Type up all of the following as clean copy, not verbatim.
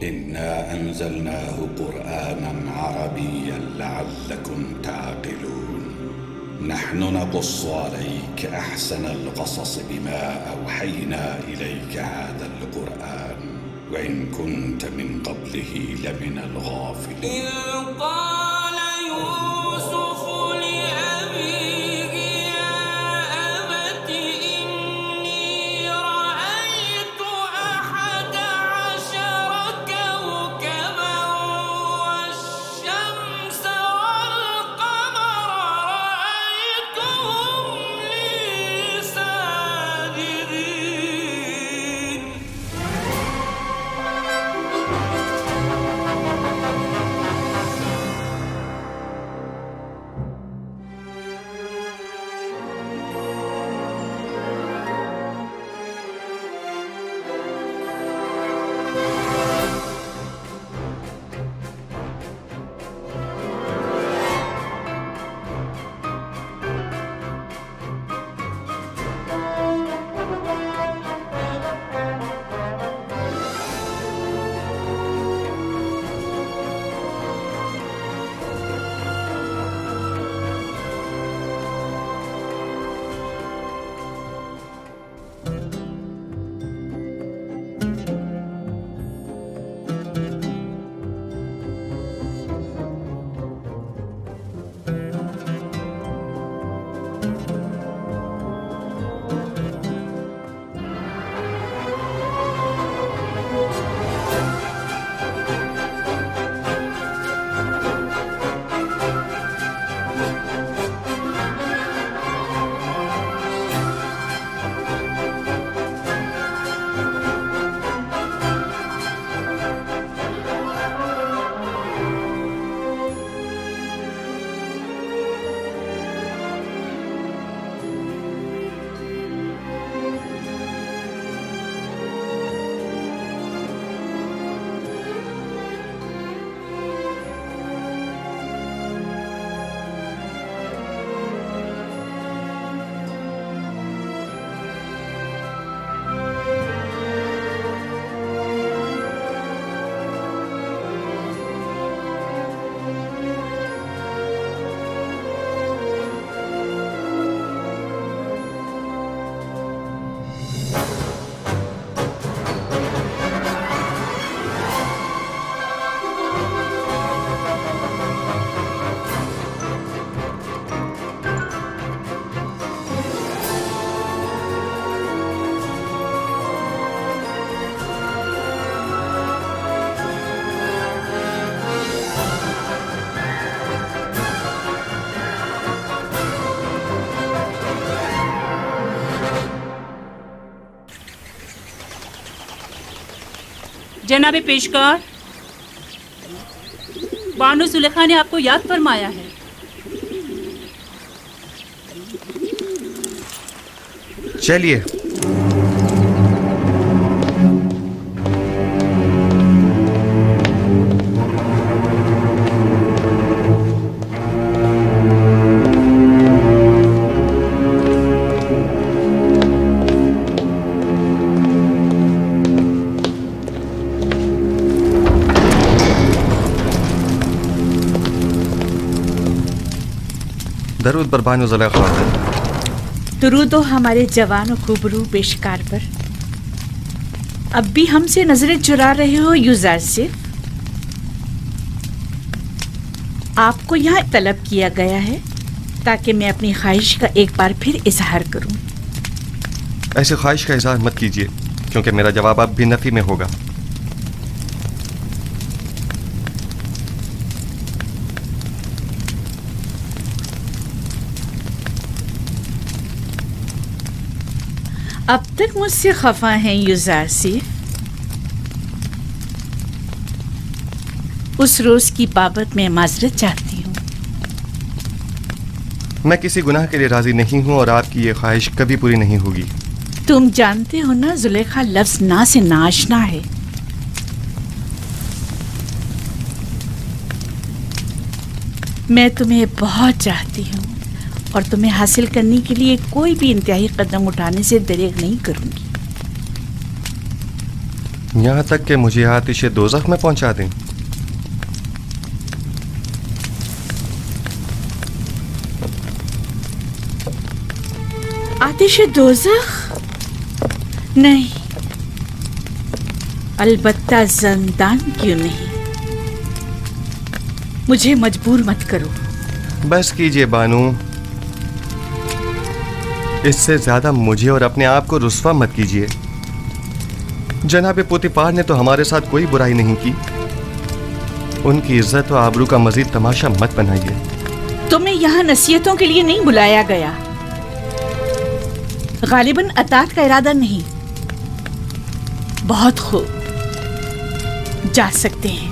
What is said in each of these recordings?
إنا أنزلناه قرآنا عربيا لعلكم تعقلون نحن نقص عليك أحسن القصص بما أوحينا إليك هذا القرآن وإن كنت من قبله لمن الغافلين. إذ قال يوسف لأبيه يا أبت إني رأيت 11 كوكبا والشمس والقمر رأيتهم لي ساجدين. جناب پیشکار، بانو زلیخا نے آپ کو یاد فرمایا ہے. چلیے. درود بر بانو زلیخا. درود ہو ہمارے جوان و خوبرو پیشکار پر. اب بھی ہم سے نظریں چرا رہے ہو یوزاسف؟ آپ کو یہاں طلب کیا گیا ہے تاکہ میں اپنی خواہش کا ایک بار پھر اظہار کروں. ایسے خواہش کا اظہار مت کیجیے کیونکہ میرا جواب اب بھی نفی میں ہوگا. اب تک مجھ سے خفا ہیں یوزاسف. اس روز کی بابت میں معذرت چاہتی ہوں. میں کسی گناہ کے لیے راضی نہیں ہوں اور آپ کی یہ خواہش کبھی پوری نہیں ہوگی. تم جانتے ہو نا زلیخا لفظ نا سے ناشنا ہے. میں تمہیں بہت چاہتی ہوں اور تمہیں حاصل کرنے کے لیے کوئی بھی انتہائی قدم اٹھانے سے دریغ نہیں کروں گی. یہاں تک کہ مجھے آتش دوزخ میں پہنچا دیں؟ آتش دوزخ؟ نہیں، البتہ زندان کیوں نہیں. مجھے مجبور مت کرو. بس کیجئے بانو، اس سے زیادہ مجھے اور اپنے آپ کو رسوا مت کیجئے. جناب پوتیفار نے تو ہمارے ساتھ کوئی برائی نہیں کی. ان کی عزت و آبرو کا مزید تماشا مت بنائیے. تمہیں یہاں نصیحتوں کے لیے نہیں بلایا گیا. غالباً اطاعت کا ارادہ نہیں. بہت خوب، جا سکتے ہیں.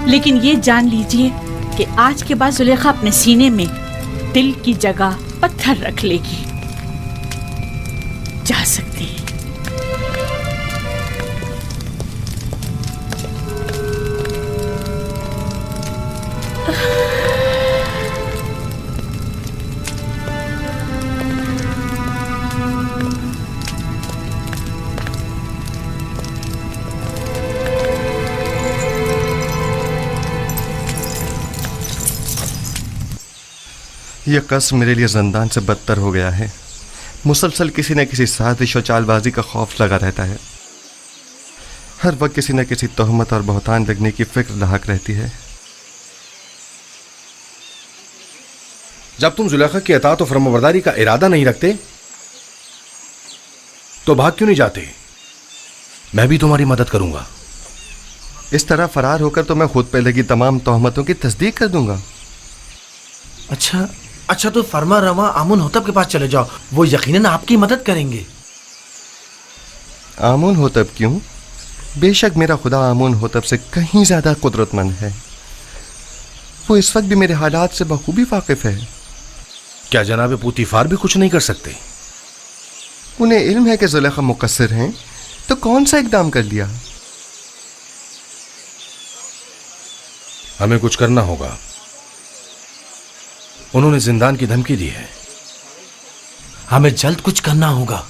لیکن یہ جان لیجئے کہ آج کے بعد زلیخا اپنے سینے میں دل کی جگہ پتھر رکھ لے گی. جا سکتے ہیں. یہ قصر میرے لیے زندان سے بدتر ہو گیا ہے. مسلسل کسی نہ کسی سازش و چال بازی کا خوف لگا رہتا ہے. ہر وقت کسی نہ کسی تہمت اور بہتان لگنے کی فکر لاحق رہتی ہے. جب تم زلیخا کی اطاعت و فرمانبرداری کا ارادہ نہیں رکھتے تو بھاگ کیوں نہیں جاتے؟ میں بھی تمہاری مدد کروں گا. اس طرح فرار ہو کر تو میں خود پہ لگی تمام تہمتوں کی تصدیق کر دوں گا. اچھا تو فرما رواں آمون ہوتب کے پاس چلے جاؤ، وہ یقیناً آپ کی مدد کریں گے. آمون ہوتب کیوں؟ بے شک میرا خدا آمون ہوتب سے کہیں زیادہ قدرت مند ہے. وہ اس وقت بھی میرے حالات سے بخوبی واقف ہے. کیا جناب پوتیفار بھی کچھ نہیں کر سکتے؟ انہیں علم ہے کہ زلیخا مقصر ہیں تو کون سا اقدام کر لیا؟ ہمیں کچھ کرنا ہوگا. انہوں نے زندان کی دھمکی دی ہے. ہمیں جلد کچھ کرنا ہوگا.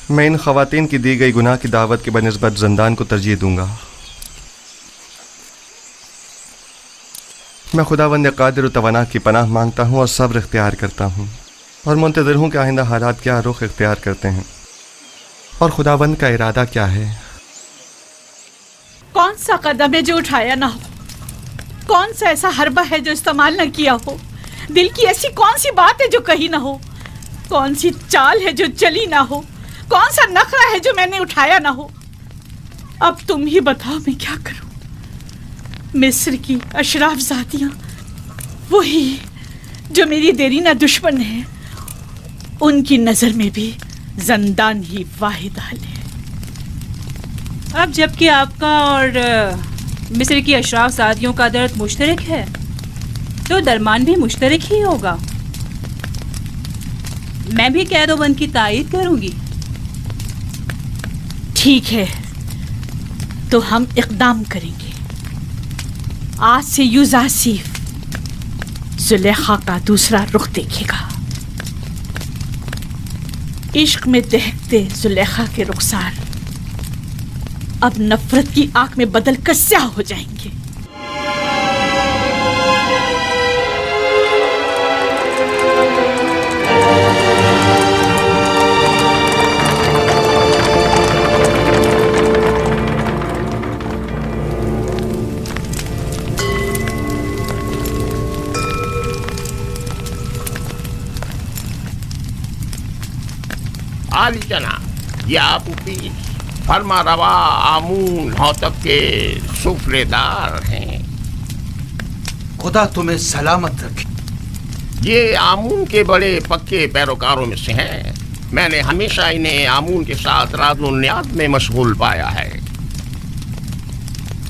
میں ان خواتین کی دی گئی گناہ کی دعوت کے بنسبت زندان کو ترجیح دوں گا. میں خداوند قادر و توانا کی پناہ مانگتا ہوں اور صبر اختیار کرتا ہوں اور منتظر ہوں کہ آئندہ حالات کیا رخ اختیار کرتے ہیں اور خداوند کا ارادہ کیا ہے. کون سا قدم ہے جو اٹھایا نہ ہو؟ کون سا ایسا حربہ ہے جو استعمال نہ کیا ہو؟ دل کی ایسی کون سی بات ہے جو کہی نہ ہو؟ کون سی چال ہے جو چلی نہ ہو؟ کون سا نخرہ ہے جو میں نے اٹھایا نہ ہو؟ اب تم ہی بتاؤ میں کیا کروں. مصر کی اشراف ذاتیاں، وہی جو میری دیرینہ دشمن ہے، ان کی نظر میں بھی زندان ہی واحد حل ہے. اب جب کہ آپ کا اور مصر کی اشراف زادیوں کا درد مشترک ہے تو درمان بھی مشترک ہی ہوگا. میں بھی قید و بند کی تائید کروں گی. ٹھیک ہے، تو ہم اقدام کریں گے. آج سے یوزاسیف زلیخا کا دوسرا رخ دیکھے گا. عشق میں دہکتے زلیخا کے رخسار اب نفرت کی آنکھ میں بدل کر سیاہ ہو جائیں گے. عالی جناب، یہ آپ کی فرما روا آمون ہوتب کے سفرے دار ہیں. خدا تمہیں سلامت رکھے. یہ آمون کے بڑے پکے پیروکاروں میں سے ہیں. میں نے ہمیشہ انہیں آمون کے ساتھ راز و نیاز میں مشغول پایا ہے.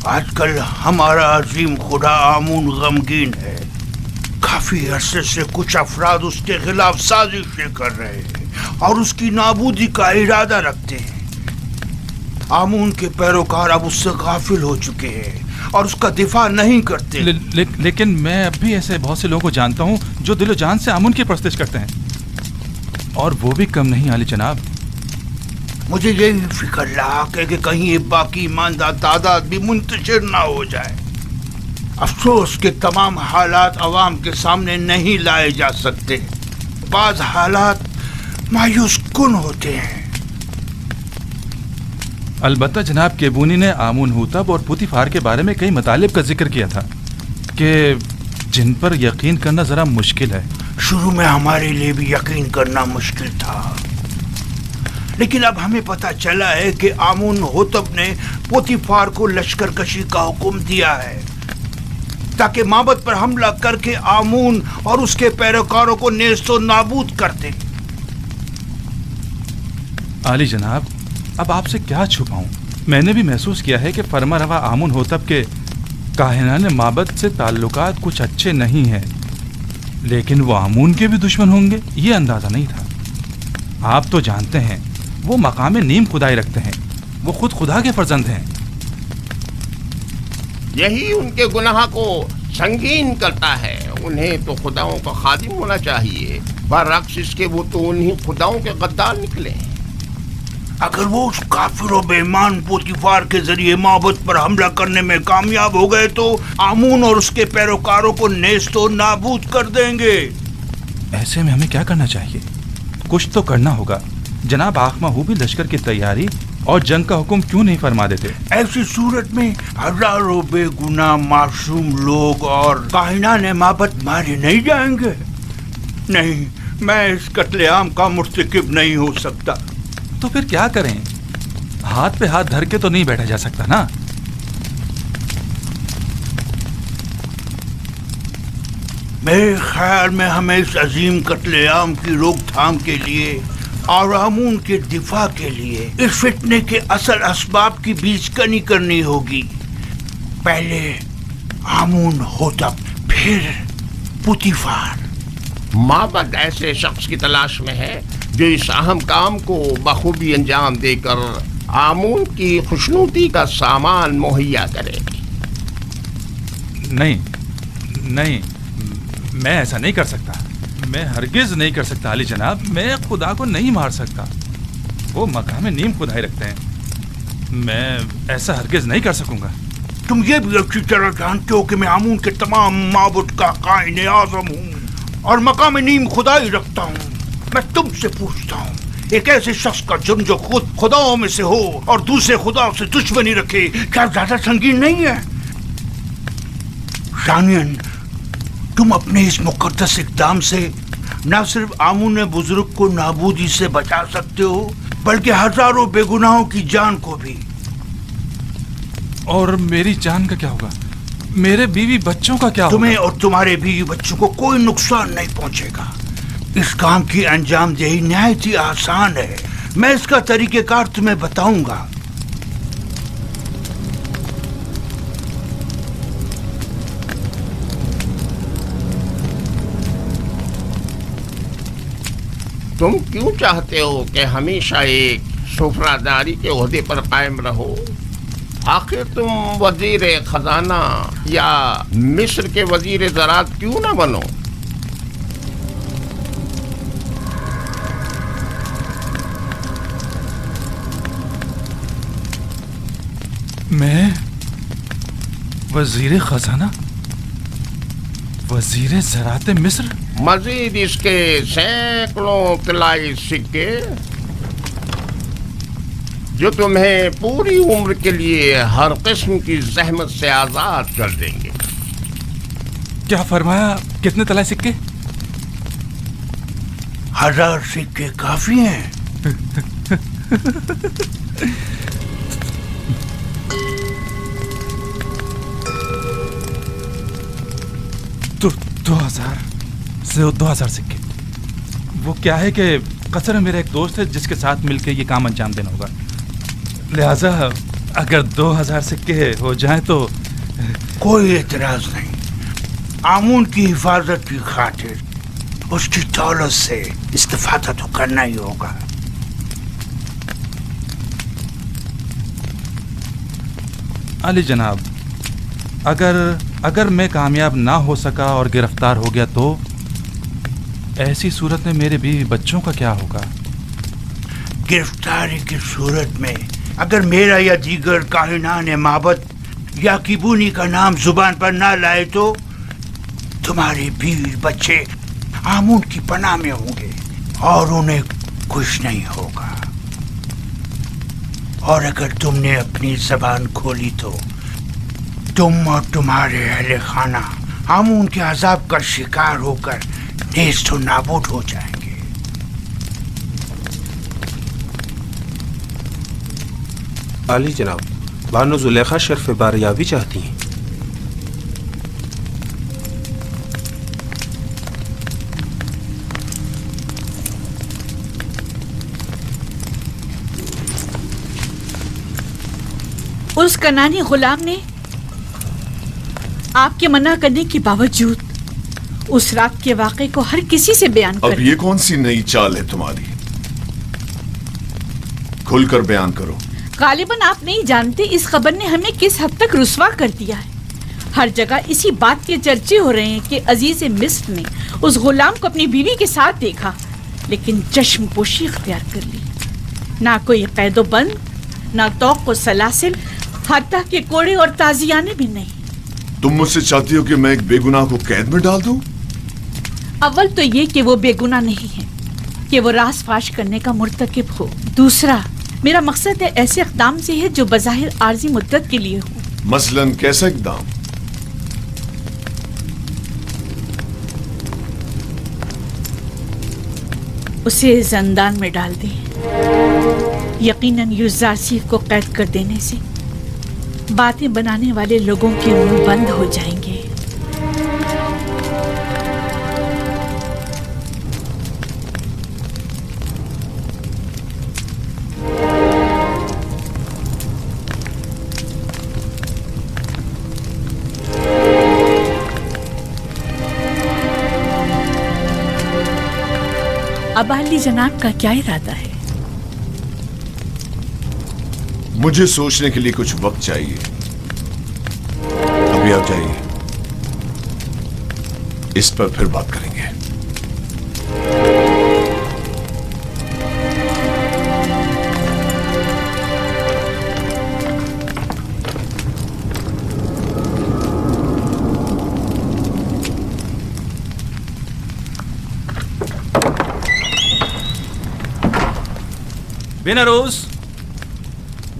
آج کل ہمارا عظیم خدا آمون غمگین ہے. کافی عرصے سے کچھ افراد اس کے خلاف سازشیں کر رہے ہیں اور اس کی نابودی کا ارادہ رکھتے ہیں. آمون کے پیروکار اب اس سے غافل ہو چکے ہیں और उसका दिफा नहीं करते। लेकिन मैं अब भी ऐसे बहुत से लोगों को जानता हूँ जो दिलो जान से आमुन की परस्तिश करते हैं, और वो भी कम नहीं आली जनाब। मुझे यही फिक्र लाक है कि कहीं ये बाकी ईमानदार तादाद भी मुंतशिर ना हो जाए। अफसोस के तमाम हालात अवाम के सामने नहीं लाए जा सकते। बाज़ हालात मायूस कुन होते हैं। अलबत्ता जनाब केबूनी ने आमुन हुतब और पुतीफार के बारे में कई मतालिब का जिक्र किया था कि जिन पर यकीन करना ज़रा मुश्किल है। शुरू में हमारे लिए भी यकीन करना मुश्किल था, लेकिन अब हमें पता चला है कि आमुन हुतब ने पुतीफार को लश्कर कशी का हुक्म दिया है ताकि माबद पर हमला करके आमुन और उसके पैरोकारों को नेस्तो नाबूद कर दे। आली जनाब, अब आपसे क्या छुपाऊं? मैंने भी महसूस किया है कि फरमा रवा आमुन हुतब के काहिनान माबद से ताल्लुकात कुछ अच्छे नहीं हैं, लेकिन वो आमुन के भी दुश्मन होंगे ये अंदाजा नहीं था। आप तो जानते हैं वो मकाम नीम खुदाई रखते हैं, वो खुद खुदा के फर्जंद हैं। यही उनके गुनाह को संगीन करता है। उन्हें तो खुदाओं का खादिम होना चाहिए, बरअक्स इसके वो तो उन्हीं खुदाओं के गद्दार निकले। अगर वो उस काफिर और बेईमान पुतीफार के जरिए माबद पर हमला करने में कामयाब हो गए तो आमुन और उसके पैरोकारों को नेस्तो नाबूद कर देंगे। ऐसे में हमें क्या करना चाहिए? कुछ तो करना होगा। जनाब आखमाहू भी लश्कर की तैयारी और जंग का हुक्म क्यों नहीं फरमा देते? ऐसी सूरत में हजारों बेगुनाह मासूम लोग और काहिनान माबद मारे नहीं जाएंगे। नहीं, मैं इस कत्लेआम का मुर्तकिब नहीं हो सकता। तो फिर क्या करें? हाथ पे हाथ धर के तो नहीं बैठा जा सकता ना। मेरे ख्याल में हमें इस अजीम कत्लेआम की रोकथाम के लिए और आमुन के दिफा के लिए इस फितने के असल असबाब की बीजकनी करनी होगी। पहले आमुन हुतब, फिर पुतीफार। माबद ऐसे शख्स की तलाश में है जो इस अहम काम को बखूबी अंजाम देकर आमुन की खुशनूदी का सामान मुहैया करे। नहीं नहीं, मैं ऐसा नहीं कर सकता। मैं हरगिज नहीं कर सकता अली जनाब। मैं खुदा को नहीं मार सकता। वो मकाम नीम खुदाई रखते हैं। मैं ऐसा हरगिज नहीं कर सकूंगा। तुम ये भी अच्छी तरह जानते हो कि मैं आमुन के तमाम माबुद का कायने आज़म हूँ और मकाम नीम खुदाई रखता हूँ। मैं तुमसे पूछता हूँ, एक ऐसे शख्स का जुर्म जो खुद खुदाओं में से हो और दूसरे खुदाओं से दुश्मनी रखे, क्या ज्यादा संगीन नहीं है? शानियन, तुम अपने इस मुकद्दस इक़दाम से न सिर्फ आमुन बुजुर्ग को नाबूदी से बचा सकते हो बल्कि हजारों बेगुनाहों की जान को भी। और मेरी जान का क्या होगा? मेरे बीवी बच्चों का क्या होगा? तुम्हें और तुम्हारे बीवी बच्चों को कोई नुकसान नहीं पहुंचेगा। इस काम की अंजाम देही निहायत ही आसान है। मैं इसका तरीक़ेकार तुम्हें बताऊंगा। तुम क्यों चाहते हो कि हमेशा एक सुफरादारी के ओहदे पर कायम रहो? आखिर तुम वजीर खजाना या मिस्र के वजीर ज़राअत क्यों ना बनो? मैं वजीर खजाना, वजीर ज़राअत मिस्र? मजीद इसके सैकड़ों तिलाई सिक्के जो तुम्हें पूरी उम्र के लिए हर किस्म की जहमत से आजाद कर देंगे। क्या फरमाया? कितने तलाए सिक्के? 1000 सिक्के काफी हैं। तो 2000 सिक्के। वो क्या है कि कसर में मेरा एक दोस्त है जिसके साथ मिलकर ये काम अंजाम देना होगा। लिहाजा अगर 2000 सिक्के हो जाएं तो कोई एतराज नहीं। आमुन की हिफाजत की खातिर उसकी दौलत से इस्तेफादा तो करना ही होगा। अली जनाब, अगर मैं कामयाब ना हो सका और गिरफ्तार हो गया तो ऐसी सूरत में मेरे बीवी बच्चों का क्या होगा? गिरफ्तारी की सूरत में अगर मेरा या दीगर काहिनान माबद या किबूनी का नाम जुबान पर ना लाए तो तुम्हारे बीवी बच्चे आमून की पनाह में होंगे और उन्हें कुछ नहीं होगा। और अगर तुमने अपनी जबान खोली तो तुम और तुम्हारे अहले खाना आमून के अजाब का शिकार होकर नेस्त और नाबूद हो जाएंगे। आली जनाब, बानो जुलेखा शर्फ बारियाबी चाहती हैं। उस कनानी गुलाम ने आपके मना करने के बावजूद उस रात के वाक़े को हर किसी से बयान कर। अब ये कौन सी नई चाल है तुम्हारी? खुलकर बयान करो। गालिबन आप नहीं जानते इस खबर ने हमें किस हद तक रुस्वा कर दिया है। हर जगह इसी बात के चर्चे हो रहे हैं कि अजीज मिस्र ने उस गुलाम को अपनी बीवी के साथ देखा, लेकिन चश्मपोशी इख्तियार कर ली। ना कोई कैदो बंद, ना तौक व सलासिल, हत्ता के कोड़े और ताजियाने भी नहीं। तुम मुझसे चाहती हो कि मैं एक बेगुनाह को कैद में डाल दूं? अव्वल तो ये कि वो बेगुनाह नहीं है कि वो राज फाश करने का मुर्तकिब हो। दूसरा, मेरा मकसद है ऐसे इक़दाम से है जो बज़ाहिर आर्जी मुद्दत के लिए हो। मसलन कैसा इक़दाम? उसे ज़ंदान में डाल दें। यकीनन युज़ारसीफ को कैद कर देने से बातें बनाने वाले लोगों के मुंह बंद हो जाएंगे। अब अली जनाब का क्या इरादा है? मुझे सोचने के लिए कुछ वक्त चाहिए। अभी आप जाइए, इस पर फिर बात करेंगे।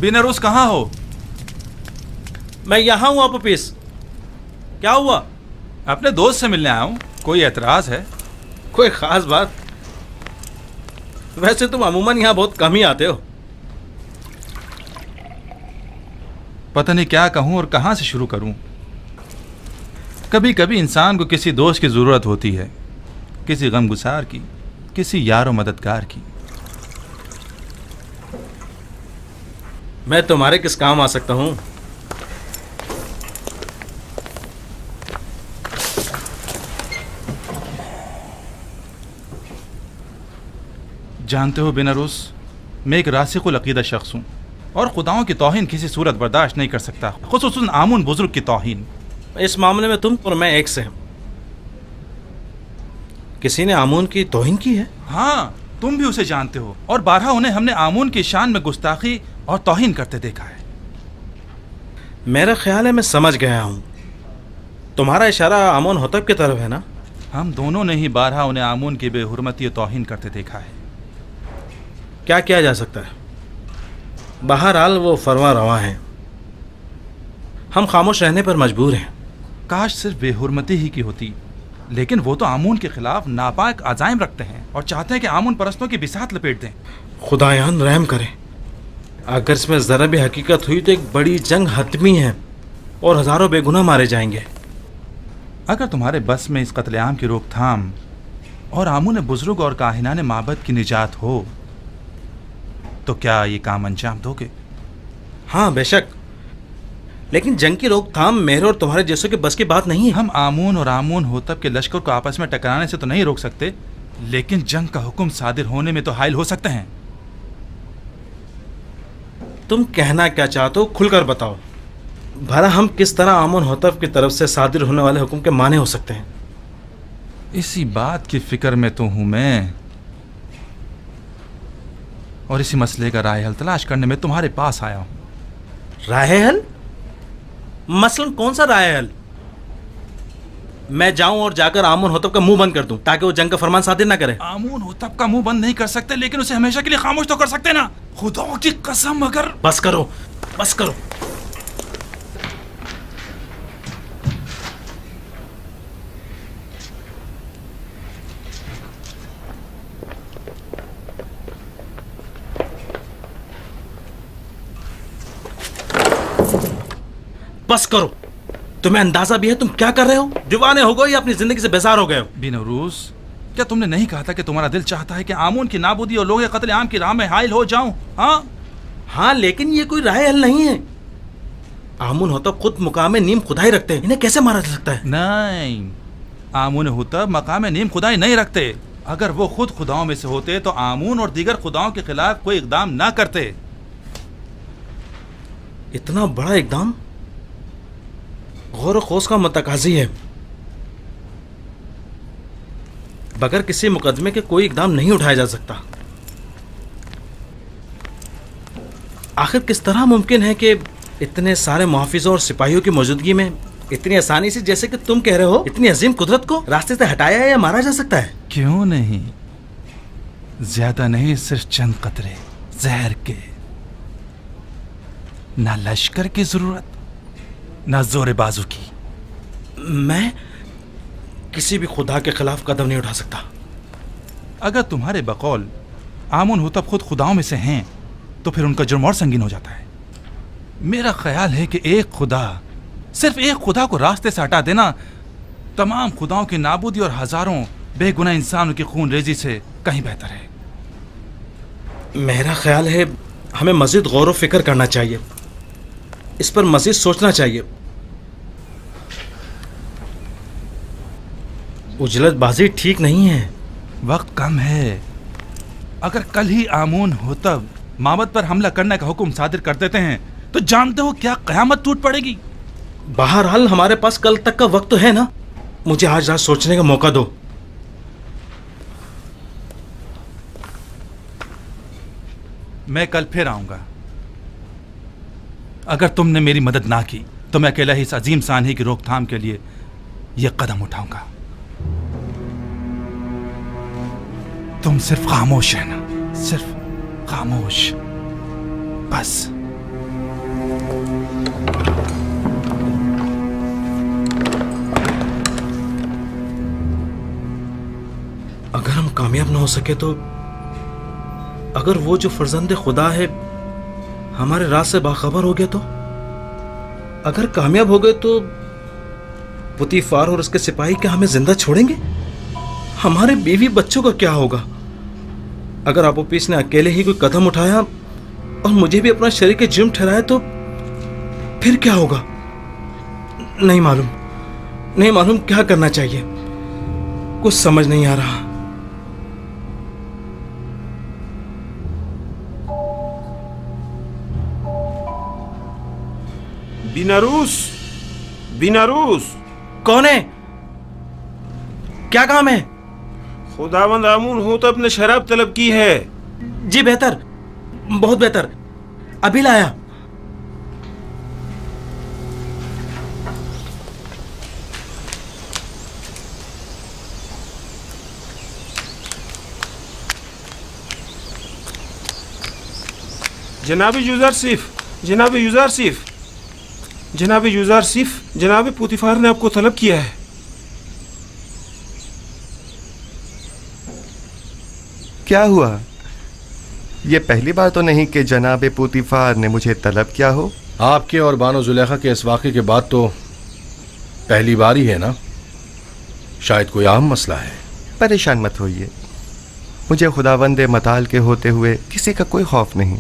बिनरोज कहाँ हो? मैं यहाँ हूँ अपूपीस। क्या हुआ? अपने दोस्त से मिलने आया हूँ। कोई एतराज है? कोई खास बात? वैसे तुम अमूमन यहाँ बहुत कम ही आते हो। पता नहीं क्या कहूँ और कहाँ से शुरू करूँ। कभी कभी इंसान को किसी दोस्त की ज़रूरत होती है, किसी गमगुसार की, किसी यार व मददगार की। मैं तुम्हारे किस काम आ सकता हूँ? जानते हो बिनरोज, मैं एक रासिकुल अकीदा शख्स हूँ और खुदाओं की तौहीन किसी सूरत बर्दाश्त नहीं कर सकता, खुसूसन आमुन बुजुर्ग की तौहीन। इस मामले में तुम और मैं एक से हैं। किसी ने आमून की तौहीन की है? हाँ, तुम भी उसे जानते हो और बारहा उन्हें हमने आमून की शान में गुस्ताखी और तौहीन करते देखा है। मेरा ख्याल है मैं समझ गया हूँ। तुम्हारा इशारा आमून होतब की तरफ है ना? हम दोनों ने ही बारहा उन्हें आमून की बेहुरमती और तौहीन करते देखा है। क्या किया जा सकता है? बहरहाल वो फरमा रवा हैं। हम खामोश रहने पर मजबूर हैं। काश सिर्फ बेहुरमती ही की होती, लेकिन वो तो आमून के खिलाफ नापाक अज़ाइम रखते हैं और चाहते हैं कि आमून परस्तों की बिसात लपेट दें। खुदायान रहम करें। अगर इसमें ज़रा भी हकीकत हुई तो एक बड़ी जंग हतमी है और हज़ारों बेगुनाह मारे जाएंगे। अगर तुम्हारे बस में इस कत्लेआम की रोकथाम और आमून बुजुर्ग और काहिनान माबद की निजात हो तो क्या ये काम अंजाम दोगे? हाँ बेशक, लेकिन जंग की रोकथाम मेरे और तुम्हारे जैसों के बस की बात नहीं है। हम आमून और आमून होतब के लश्कर को आपस में टकराने से तो नहीं रोक सकते, लेकिन जंग का हुक्म सादिर होने में तो हायल हो सकते हैं। तुम कहना क्या चाहते हो खुलकर बताओ। भला हम किस तरह आमुन होतब की तरफ से सादिर होने वाले हुक्म के माने हो सकते हैं? इसी बात की फिक्र में तो हूं मैं, और इसी मसले का राय हल तलाश करने में तुम्हारे पास आया हूं। राय हल? मसलन कौन सा राय हल? मैं जाऊं और जाकर आमुन होतब का मुंह बंद कर दूं ताकि वो जंग का फरमान सादिर ना करे। आमुन होतब का मुंह बंद नहीं कर सकते, लेकिन उसे हमेशा के लिए खामोश तो कर सकते ना। खुदा की कसम, अगर बस करो, बस करो। बस करो। तुम्हें अंदाजा भी है तुम क्या कर रहे हो? दीवाने हो गए या अपनी जिंदगी से बेजार हो गए हो? बिनौरूस, क्या तुमने नहीं कहा था कि तुम्हारा दिल चाहता है कि आमून की नाबूदी और लोग कत्ल आम की राह में हाइल हो जाऊं? हाँ हाँ, लेकिन ये कोई राय हल नहीं है। आमून होतब खुद मुकाम नीम खुदाई रखते हैं, इन्हें कैसे मारा जा सकता है? नहीं, आमून होतब मकाम नीम खुदाई नहीं रखते। अगर वो खुद खुदाओं में से होते तो आमून और दीगर खुदाओं के खिलाफ कोई इकदाम ना करते। इतना बड़ा इकदाम गौर खोस का मतकाजी है। बगैर किसी मुकदमे के कोई इकदाम नहीं उठाया जा सकता। आखिर किस तरह मुमकिन है कि इतने सारे मुहाफिजों और सिपाहियों की मौजूदगी में इतनी आसानी से, जैसे कि तुम कह रहे हो, इतनी अजीम कुदरत को रास्ते से हटाया या मारा जा सकता है? क्यों नहीं, ज्यादा नहीं, सिर्फ चंद कतरे जहर के। ना लश्कर की जरूरत, ना जोर बाजू की। मैं किसी भी खुदा के खिलाफ कदम नहीं उठा सकता। अगर तुम्हारे बकौल आमुन होतब खुद खुदाओं में से हैं तो फिर उनका जुर्म और संगीन हो जाता है। मेरा ख्याल है कि एक खुदा, सिर्फ एक खुदा को रास्ते से हटा देना तमाम खुदाओं की नाबूदी और हजारों बेगुनाह इंसानों की खून रेजी से कहीं बेहतर है। मेरा ख्याल है हमें मजीद गौर व फिक्र करना चाहिए, इस पर मजीद सोचना चाहिए। उजलतबाजी ठीक नहीं है। वक्त कम है। अगर कल ही आमून होतब माबद पर हमला करने का हुक्म सादिर कर देते हैं तो जानते हो क्या कयामत टूट पड़ेगी। बहरहाल हमारे पास कल तक का वक्त तो है ना। मुझे आज रात सोचने का मौका दो। मैं कल फिर आऊंगा। अगर तुमने मेरी मदद ना की तो मैं अकेला ही इस अजीम सानही की रोकथाम के लिए यह कदम उठाऊंगा। तुम सिर्फ खामोश है ना, सिर्फ खामोश, बस। अगर हम कामयाब ना हो सके तो, अगर वो जो फर्जंद खुदा है हमारे राज से बाखबर हो गया तो, अगर कामयाब हो गए तो पुतीफार और उसके सिपाही क्या हमें जिंदा छोड़ेंगे? हमारे बीवी बच्चों का क्या होगा? अगर अबूपीस ने अकेले ही कोई कदम उठाया और मुझे भी अपना शरीक जुर्म ठहराया तो फिर क्या होगा? नहीं मालूम क्या करना चाहिए। कुछ समझ नहीं आ रहा। बिनारूस कौन है? क्या काम है? खुदावंद आमून होतब ने शराब तलब की है। जी बेहतर, बहुत बेहतर, अभी लाया। जनाबी यूज़र सिफ, जनाब पुतीफार ने आपको तलब किया है। क्या हुआ? ये पहली बार तो नहीं कि जनाब पुतीफार ने मुझे तलब किया हो। आपके और बानो जुलेखा के इस वाक़े के बाद तो पहली बार ही है ना। शायद कोई आम मसला है। परेशान मत होइए, मुझे खुदावंद मताल के होते हुए किसी का कोई खौफ नहीं।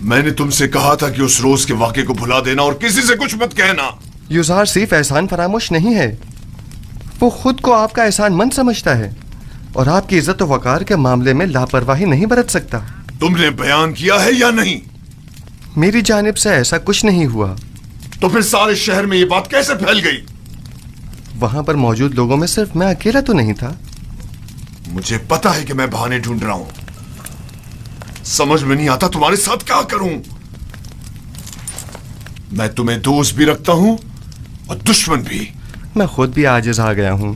मैंने तुमसे कहा था कि उस रोज के वाक़े को भुला देना और किसी से कुछ मत कहना। युज़ार सिर्फ एहसान फरामोश नहीं है, वो खुद को आपका एहसान मंद समझता है और आपकी इज्जत और वकार के मामले में लापरवाही नहीं बरत सकता। तुमने बयान किया है या नहीं? मेरी जानिब से ऐसा कुछ नहीं हुआ। तो फिर सारे शहर में ये बात कैसे फैल गई? वहां पर मौजूद लोगों में सिर्फ मैं अकेला तो नहीं था। मुझे पता है कि मैं बहाने ढूंढ रहा हूं, समझ में नहीं आता तुम्हारे साथ क्या करूं। मैं तुम्हें दोस्त भी रखता हूं और दुश्मन भी। मैं खुद भी आजिज आ गया हूं।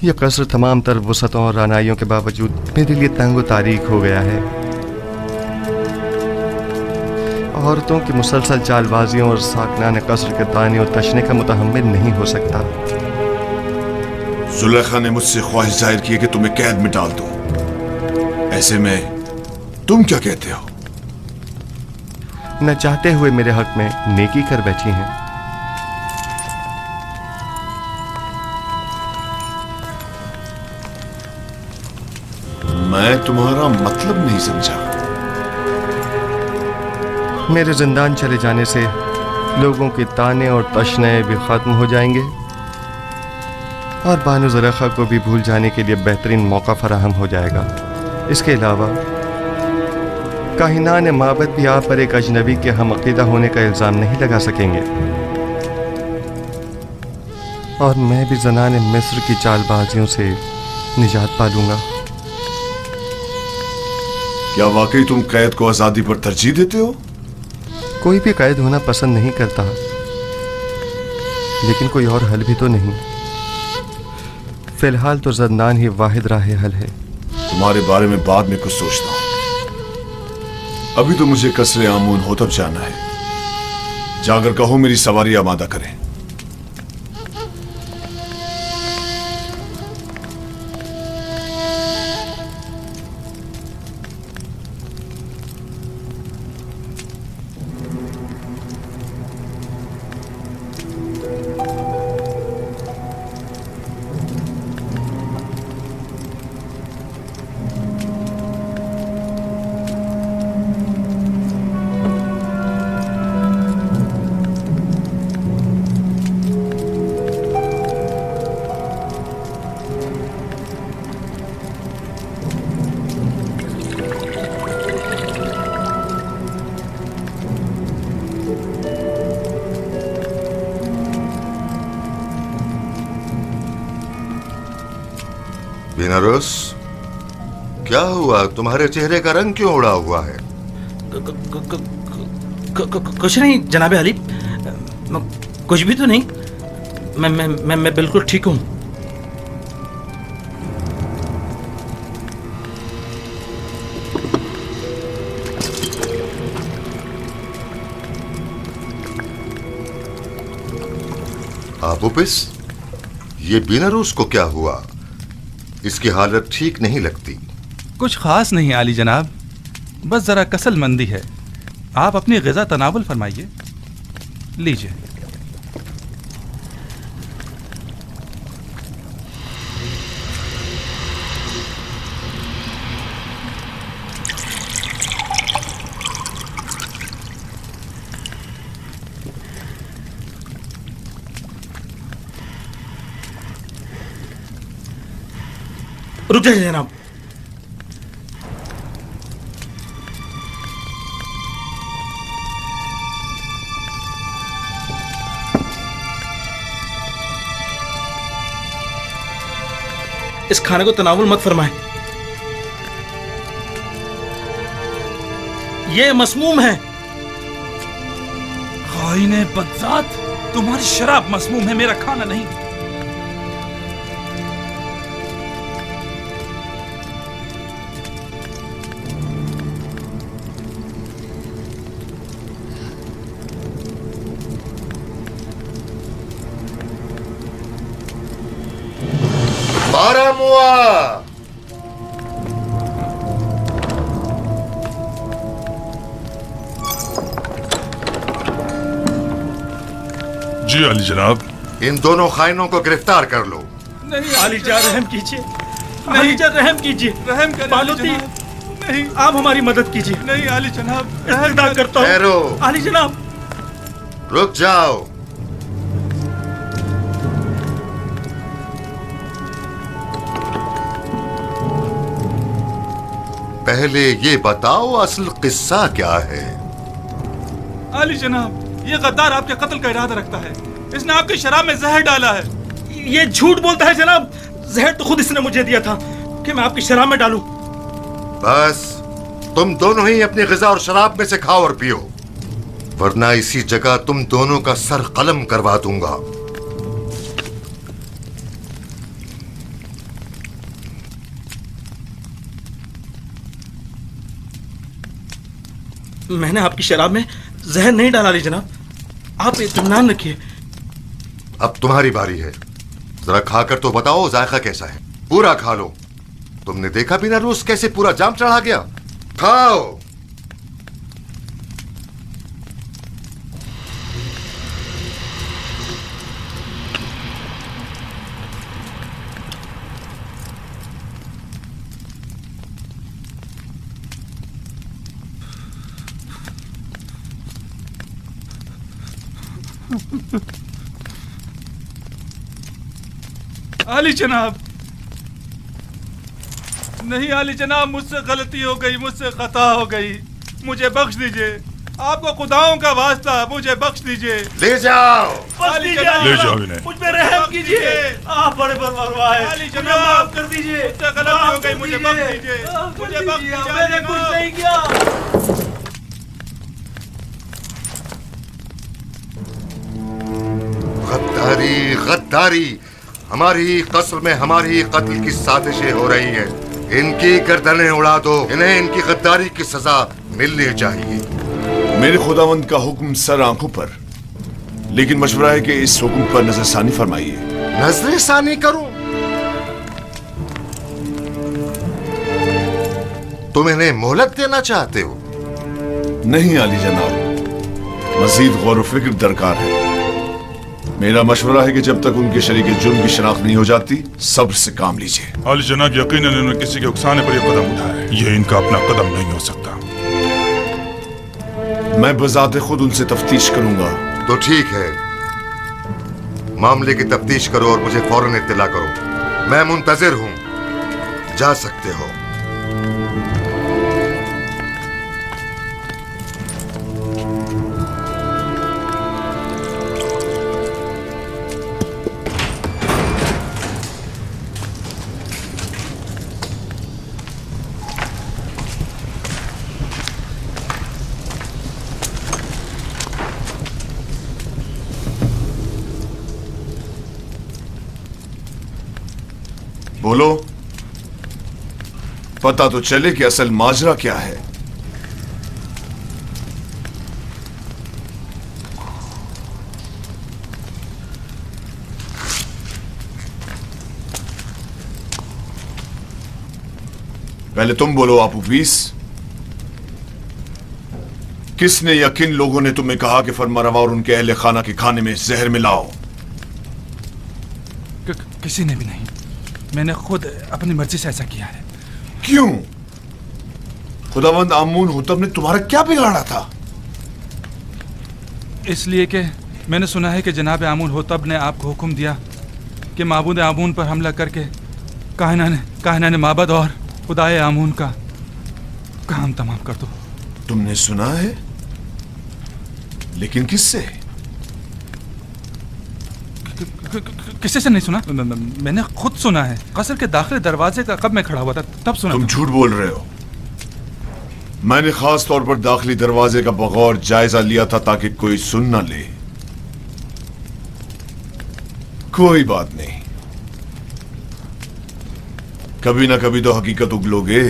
यह कसर तमाम तर वसतों और रानाइयों के बावजूद मेरे लिए तंग तारीख हो गया है। औरतों की मुसलसल चालबाजियों और साकनान कसर के ताने और तशने का मुतहम्मिल नहीं हो सकता। जुलेखा ने मुझसे ख्वाहिश जाहिर की कि तुम्हें कैद में डाल दूं। ऐसे में तुम क्या कहते हो? न चाहते हुए मेरे हक में नेकी कर बैठी हैं। मैं तुम्हारा मतलब नहीं समझा। मेरे जिंदान चले जाने से लोगों के ताने और तशने भी खत्म हो जाएंगे और बानो ज़ुलेखा को भी भूल जाने के लिए बेहतरीन मौका फराहम हो जाएगा। इसके अलावा काहिनान माबद भी आप पर एक अजनबी के हम अकीदा होने का इल्ज़ाम नहीं लगा सकेंगे और मैं भी ज़नाने मिस्र की चालबाजियों से निजात पा लूंगा। क्या वाकई तुम कैद को आजादी पर तरजीह देते हो? कोई भी कैद होना पसंद नहीं करता, लेकिन कोई और हल भी तो नहीं। फिलहाल तो ज़िंदान ही वाहिद राह हल है। तुम्हारे बारे में बाद में कुछ सोचता हूं, अभी तो मुझे कसरे आमून होतब जाना है। जाकर कहो मेरी सवारी आमादा करें। बीनारोस, क्या हुआ? तुम्हारे चेहरे का रंग क्यों उड़ा हुआ है? कुछ नहीं जनाबे अली, कुछ भी तो नहीं। मैं बिल्कुल ठीक हूँ। आबूपिस, ये बीनारोस को क्या हुआ? इसकी हालत ठीक नहीं लगती। कुछ खास नहीं आली जनाब, बस जरा कसलमंदी है। आप अपनी ग़िज़ा तनावुल फरमाइए। लीजिए। रुक जाइए जनाब। इस खाने को तनावुल मत फरमाएं, ये मसमूम है। खाइने बदज़ात, तुम्हारी शराब मसमूम है, मेरा खाना नहीं। जी अली जनाब। इन दोनों खाइनों को गिरफ्तार कर लो। नहीं आली जा, रहम कीजिए। आली जा, रहम कीजिए। रहम करें बालूती, नहीं, आप हमारी मदद कीजिए। नहीं आली जनाब, इल्तिजा करता हूँ। आली जनाब, रुक जाओ। पहले ये बताओ असल किस्सा क्या है? आली जनाब, ये गद्दार आपके कत्ल का इरादा रखता है। इसने आपकी शराब में जहर डाला है। ये झूठ बोलता है जनाब। जहर तो खुद इसने मुझे दिया था कि मैं आपकी शराब में डालूं। बस तुम दोनों ही अपनी ग़िज़ा और शराब में से खाओ और पियो, वरना इसी जगह तुम दोनों का सर कलम करवा दूंगा। मैंने आपकी शराब में जहर नहीं डाला जनाब, आप इत्मीनान रखिए। अब तुम्हारी बारी है, जरा खाकर तो बताओ जायका कैसा है। पूरा खा लो। तुमने देखा बिना रोज कैसे पूरा जाम चढ़ा गया। खाओ। आली जनाब, नहीं आली जनाब, मुझसे गलती हो गई, मुझसे खता हो गई, मुझे बख्श दीजिए। आपको खुदाओं का वास्ता, मुझे बख्श दीजिए। ले जाओ। आली जनाब, ले जाओ इन्हें। मुझ पे रहम कीजिए, आप बड़े परवरदिगार हैं। आली जनाब, माफ कर दीजिए। मुझसे गलती हो गई, मुझे बख्श दीजिए। मुझे बख्श दीजिए। मैंने कुछ नहीं किया। गद्दारी, गद्दारी। हमारी कस्र में हमारी कत्ल की साजिशें हो रही हैं। इनकी गर्दनें उड़ा दो। इन्हें इनकी गद्दारी की सजा मिलनी चाहिए। मेरे खुदावंद का हुक्म सर आंखों पर, लेकिन मशवरा है कि इस हुक्म पर नजरसानी फरमाइए। नजरसानी करूं? तुम इन्हें मोहलत देना चाहते हो? नहीं आली जनाब, मजीद गौर व फिक्र दरकार है। मेरा मशवरा है कि जब तक उनके शरीक जुर्म की शनाख्त नहीं हो जाती, सब्र से काम लीजिए। आली जनाब, यकीनन इन्होंने किसी के उकसाने पर यह कदम उठाया है। यह इनका अपना कदम नहीं हो सकता। मैं बजाते खुद उनसे तफ्तीश करूंगा। तो ठीक है, मामले की तफ्तीश करो और मुझे फौरन इत्तला करो। मैं मुंतजिर हूं। जा सकते हो। बोलो, पता तो चले कि असल माजरा क्या है। पहले तुम बोलो आपू पीस, किसने या किन लोगों ने तुम्हें कहा कि फरमारवा और उनके अहले खाना के खाने में जहर मिलाओ? किसी ने भी नहीं, मैंने खुद अपनी मर्जी से ऐसा किया है। क्यों? खुदावंद आमून हुतब ने तुम्हारा क्या बिगाड़ा था? इसलिए कि मैंने सुना है कि जनाब आमून होतब ने आपको हुक्म दिया कि माबूद आमून पर हमला करके काहिनाने माबद और खुदाए आमून का काम तमाम कर दो। तुमने सुना है? लेकिन किससे? किसी से नहीं सुना, मैंने खुद सुना है। कसर के दाखिले दरवाजे का कब मैं खड़ा हुआ था तब सुना। तुम झूठ बोल रहे हो। मैंने खास तौर पर दाखिली दरवाजे का बगौर जायजा लिया था ताकि कोई सुन ना ले। कोई बात नहीं, कभी ना कभी तो हकीकत उगलोगे।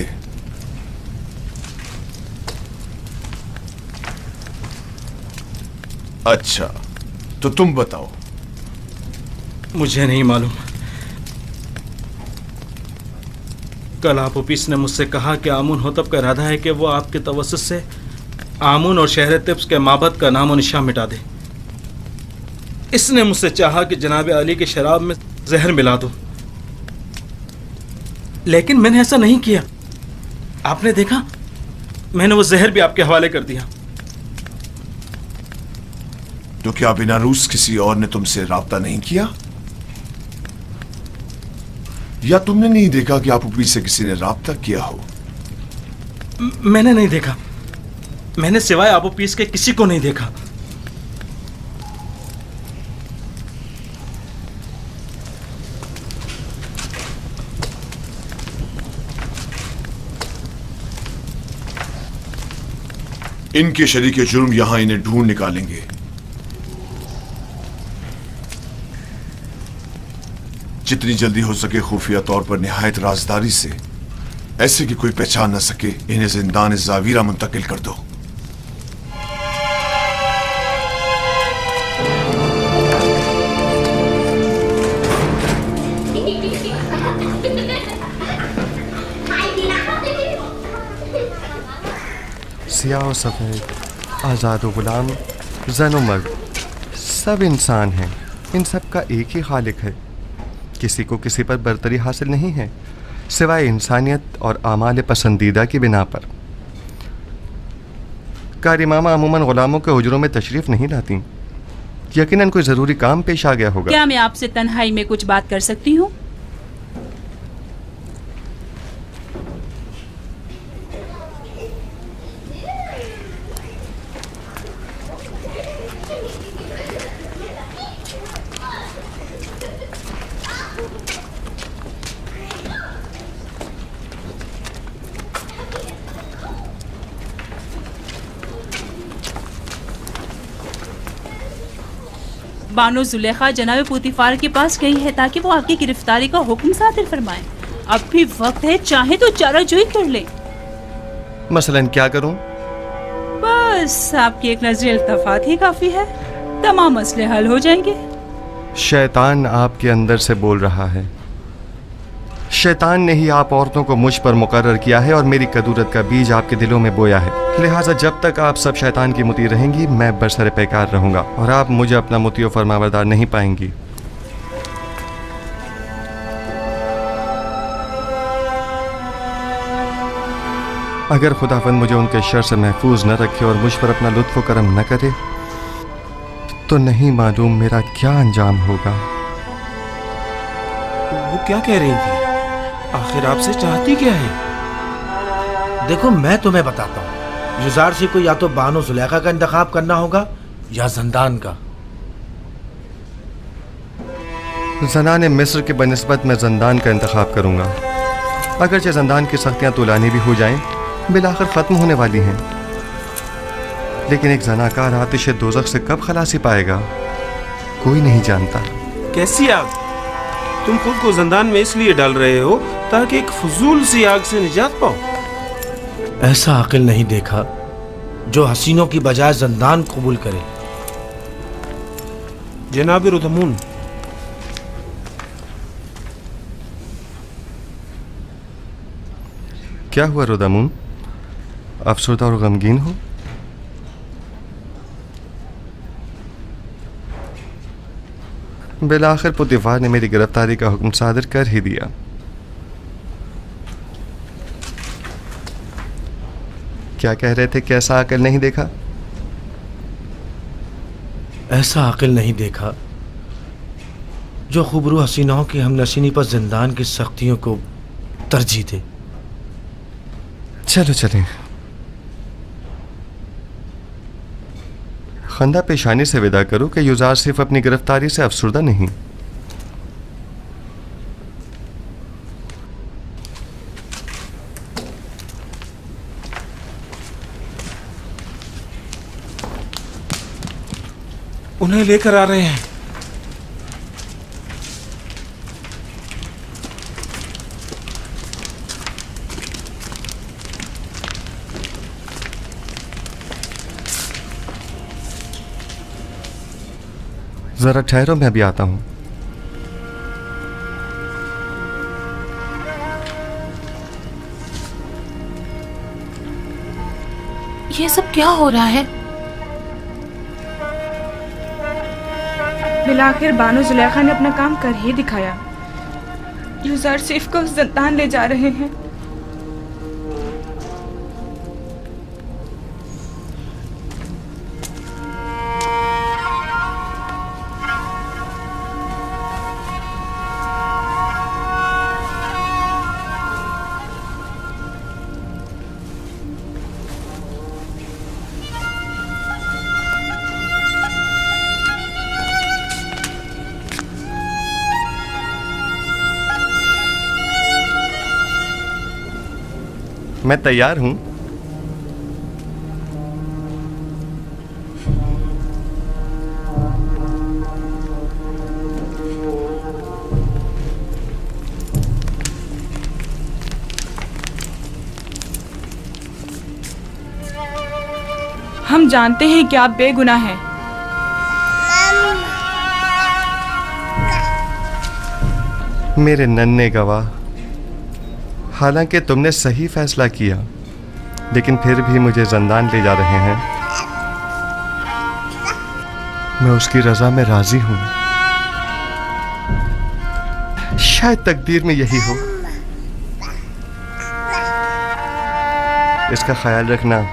अच्छा, तो तुम बताओ। मुझे नहीं मालूम। कल आप ऑफिस ने मुझसे कहा कि आमून होतब का इरादा है कि वो आपके तवस्सुत से आमून और शहर तिब्स के माबद का नाम और निशान मिटा दे। इसने मुझसे चाहा कि जनाब अली की शराब में जहर मिला दूं, लेकिन मैंने ऐसा नहीं किया। आपने देखा, मैंने वो जहर भी आपके हवाले कर दिया। तो क्या बिना रूस किसी और ने तुमसे राब्ता नहीं किया? या तुमने नहीं देखा कि आपूपी से किसी ने राब्ता किया हो? मैंने नहीं देखा। मैंने सिवाय आपूपीस के किसी को नहीं देखा। इनके शरीके जुर्म यहां इन्हें ढूंढ निकालेंगे। जितनी जल्दी हो सके खुफिया तौर पर निहायत राजदारी से, ऐसे कि कोई पहचान न सके, इन्हें जिंदान जावीरा मुंतकिल कर दो। सियाह और सफ़ेद, आज़ाद और गुलाम, ज़न और मर्द, सब इंसान हैं। इन सब का एक ही खालिक है। किसी को किसी पर बरतरी हासिल नहीं है सिवाय इंसानियत और आमाल पसंदीदा की बिना पर। कारी मामा अमूमन गुलामों के हुजरों में तशरीफ़ नहीं लाती। यकीनन कोई ज़रूरी काम पेश आ गया होगा। क्या मैं आपसे तन्हाई में कुछ बात कर सकती हूँ? बानो जुलेखा जनाब पुतिफार के पास गई है ताकि वो आपकी गिरफ्तारी का हुक्म सादिर फरमाए। अब भी वक्त है, चाहे तो चाराजोई कर ले। मसलन क्या करूं? बस आपकी एक नजर इल्तफात ही काफी है, तमाम मसले हल हो जाएंगे। शैतान आपके अंदर से बोल रहा है। शैतान ने ही आप औरतों को मुझ पर मुकर्रर किया है और मेरी कदूरत का बीज आपके दिलों में बोया है। लिहाजा जब तक आप सब शैतान की मुती रहेंगी, मैं बरसरे पैकार रहूंगा और आप मुझे अपना मुती और फरमाबरदार नहीं पाएंगी। अगर खुदावंद मुझे उनके शर से महफूज न रखे और मुझ पर अपना लुत्फ़ व करम न करे, तो नहीं मालूम मेरा क्या अंजाम होगा। वो क्या कह रही थी? आखिर आपसे चाहती क्या है? देखो, मैं तुम्हें बताता हूँ। युजारसी को या तो बानो जुलेखा का इंतखाब करना होगा या जंदान का। ज़नाने मिस्र के बनिस्बत मैं जंदान का इंतखाब करूँगा। अगरचे जंदान की सख्तियाँ तुलानी भी हो जाएं, बिलाखिर ख़त्म होने वाली हैं, लेकिन एक जनाकार आतिश दोज़ख से कब खलासी पाएगा, कोई नहीं जानता। कैसी आग? तुम खुद को जंदान में इसलिए डाल रहे हो ताकि एक फजूल सी आग से निजात पाओ। ऐसा अकिल नहीं देखा जो हसीनों की बजाय जंदान कबूल करे। जनाब रुदमून, क्या हुआ रुदमून? अफसरदा और गमगीन हो? बिलाखिर पुतिफार ने मेरी गिरफ्तारी का हुक्म सादिर कर ही दिया। क्या कह रहे थे? कैसा अकल नहीं देखा? ऐसा अकिल नहीं देखा जो खुबरू हसीनाओं की हमनशीनी पर जिंदान की सख्तियों को तरजीह दे। चलो चलें। खंदा पेशानी से विदा करो कि युजार सिर्फ अपनी गिरफ्तारी से अफसुर्दा नहीं। उन्हें लेकर आ रहे हैं। जरा ठहरो, मैं अभी आता हूं। ये सब क्या हो रहा है? बिलाखिर बानो जुलेखा ने अपना काम कर ही दिखाया। यूज़र सिर्फ को जिंदान ले जा रहे हैं। मैं तैयार हूं। हम जानते हैं कि आप बेगुनाह हैं। मेरे नन्हे गवाह, हालांकि तुमने सही फैसला किया, लेकिन फिर भी मुझे जिंदान ले जा रहे हैं। मैं उसकी रजा में राजी हूं। शायद तकदीर में यही हो। इसका ख्याल रखना।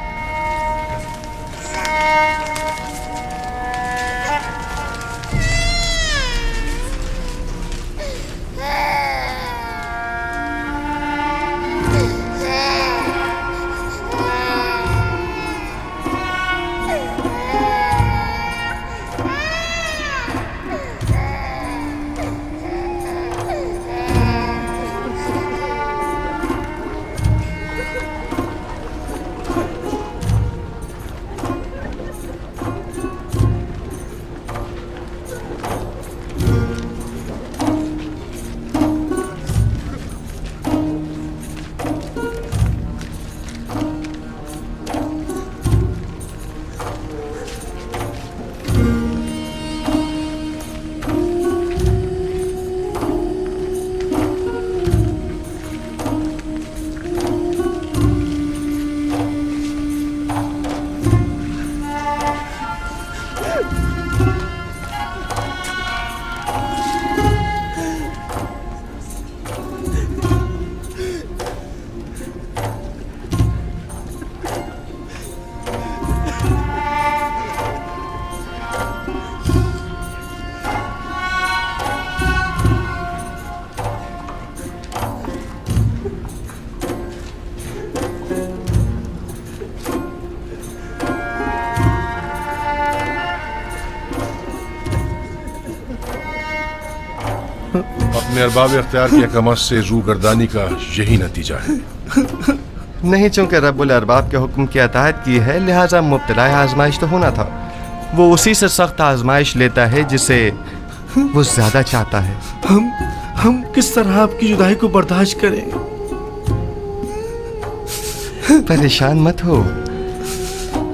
अपने अरबाब इख्तियार की हकमत से रूगर्दानी का यही नतीजा है। नहीं, चूंकि रब्बुल अरबाब के हुक्म की अताअत की है, लिहाजा मुब्तला आजमाइश तो होना था। वो उसी से सख्त आजमाइश लेता है जिसे वो ज्यादा चाहता है। हम किस तरह आपकी जुदाई को बर्दाश्त करेंगे? परेशान मत हो,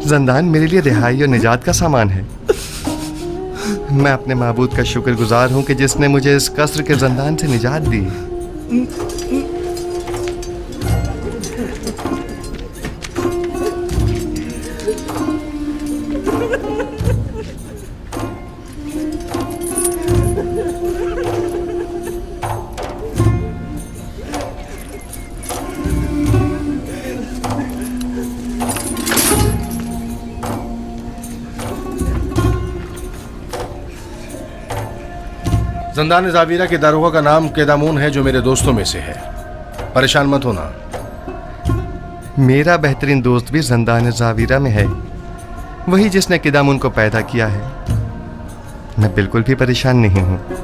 जिंदान मेरे लिए रिहाई और निजात का सामान है। मैं अपने माबूद का शुक्रगुजार हूं कि जिसने मुझे इस कसर के जिंदान से निजात दी। ज़ंदान ज़ावीरा के दारोगा का नाम केदामून है, जो मेरे दोस्तों में से है। परेशान मत होना। मेरा बेहतरीन दोस्त भी ज़ंदान ज़ावीरा में है, वही जिसने केदामून को पैदा किया है। मैं बिल्कुल भी परेशान नहीं हूं।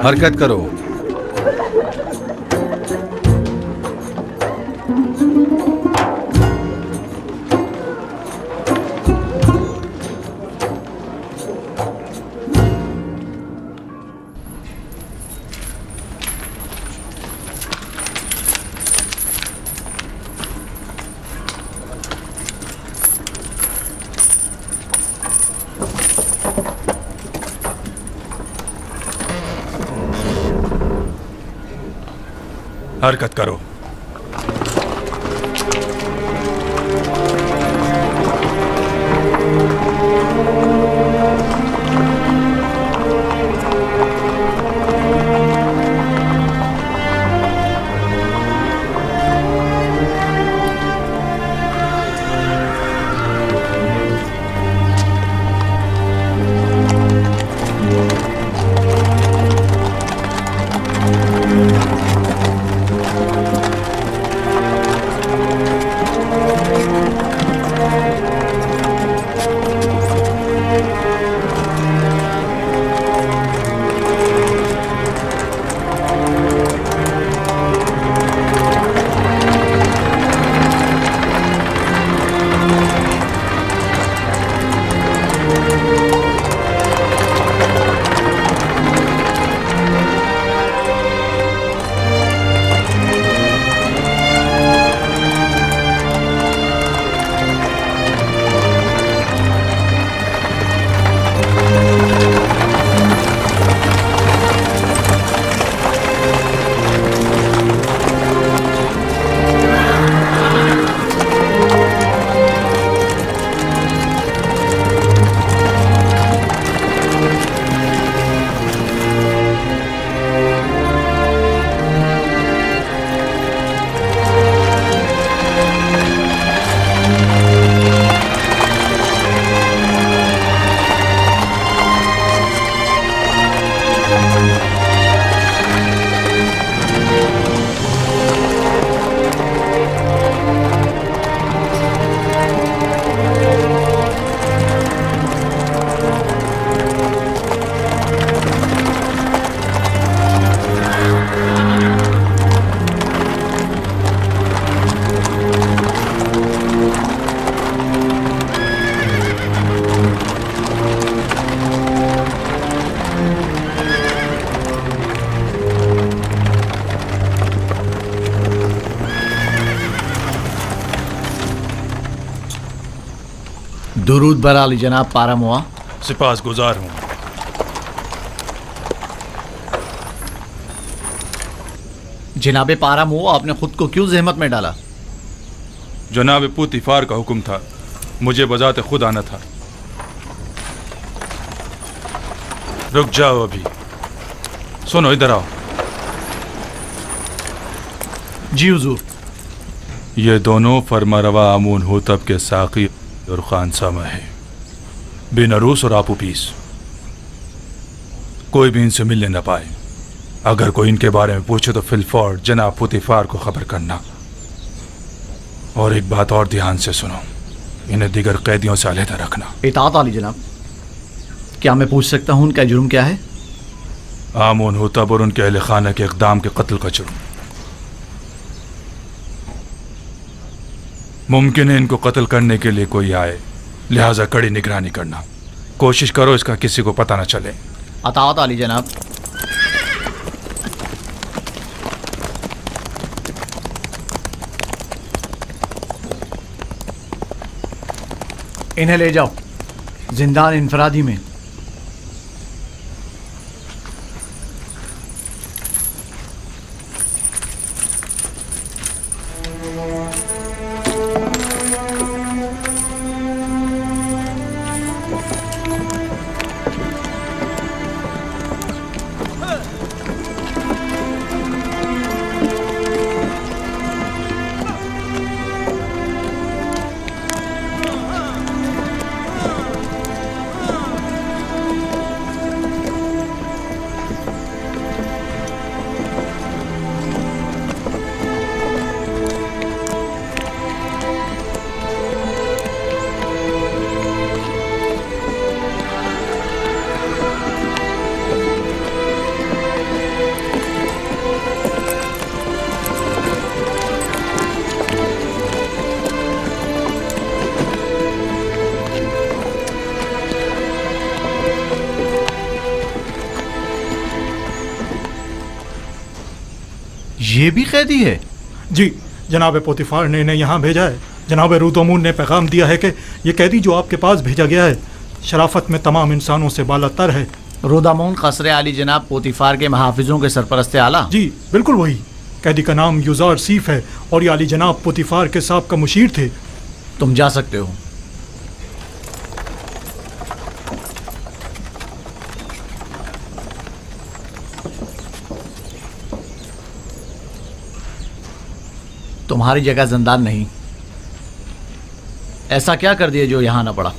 हरकत करो। हरकत करो। درود بر علی جناب پاراموا. سپاس گزار ہوں. جناب پاراموا، آپ نے خود کو کیوں زحمت میں ڈالا؟ جناب پوتیفار کا حکم تھا، مجھے بذات خود آنا تھا. رک جاؤ ابھی. سنو ادھر آؤ. جی حضور. یہ دونوں فرما روا آمون ہوتب کے ساقی اور خانسامہ ہیں، بن عروس اور آپو پیس. کوئی بھی ان سے ملنے نہ پائے. اگر کوئی ان کے بارے میں پوچھے تو فی الفور جناب پوتیفار کو خبر کرنا. اور ایک بات اور دھیان سے سنو، انہیں دیگر قیدیوں سے علیحدہ رکھنا. اطاعت علی جناب. کیا میں پوچھ سکتا ہوں ان کا جرم کیا ہے؟ آمون ہوتب اور ان کے اہل خانہ کے اقدام کے قتل کا جرم. ممکن ہے ان کو قتل کرنے کے لیے کوئی آئے، لہٰذا کڑی نگرانی کرنا. کوشش کرو اس کا کسی کو پتہ نہ چلے. اطاعت علی جناب. انہیں لے جاؤ زندان انفرادی میں. یہ بھی قیدی ہے؟ جی، جناب پوتیفار نے انہیں یہاں بھیجا ہے. جناب رودامون نے پیغام دیا ہے کہ یہ قیدی جو آپ کے پاس بھیجا گیا ہے شرافت میں تمام انسانوں سے بالا تر ہے. رودامون قصر علی جناب پوتیفار کے محافظوں کے سرپرست اعلیٰ؟ جی بالکل وہی. قیدی کا نام یوزار سیف ہے اور یہ علی جناب پوتیفار کے سابقہ مشیر تھے. تم جا سکتے ہو. تمہاری جگہ زندان نہیں. ایسا کیا کر دیا جو یہاں نہ پڑا؟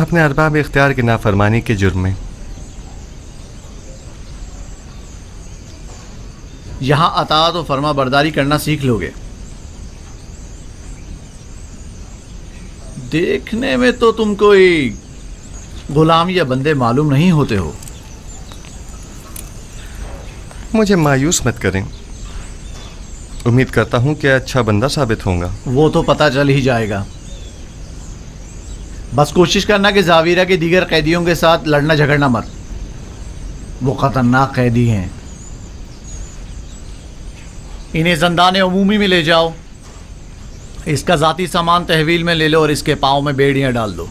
اپنے ارباب اختیار کی نافرمانی کے جرم میں. یہاں اطاعت و فرما برداری کرنا سیکھ لو گے. دیکھنے میں تو تم کوئی غلام یا بندے معلوم نہیں ہوتے ہو. مجھے مایوس مت کریں. امید کرتا ہوں کہ اچھا بندہ ثابت ہوں گا. وہ تو پتہ چل ہی جائے گا. بس کوشش کرنا کہ زاویرہ کے دیگر قیدیوں کے ساتھ لڑنا جھگڑنا مت. وہ خطرناک قیدی ہیں. انہیں زندان عمومی میں لے جاؤ. اس کا ذاتی سامان تحویل میں لے لو اور اس کے پاؤں میں بیڑیاں ڈال دو.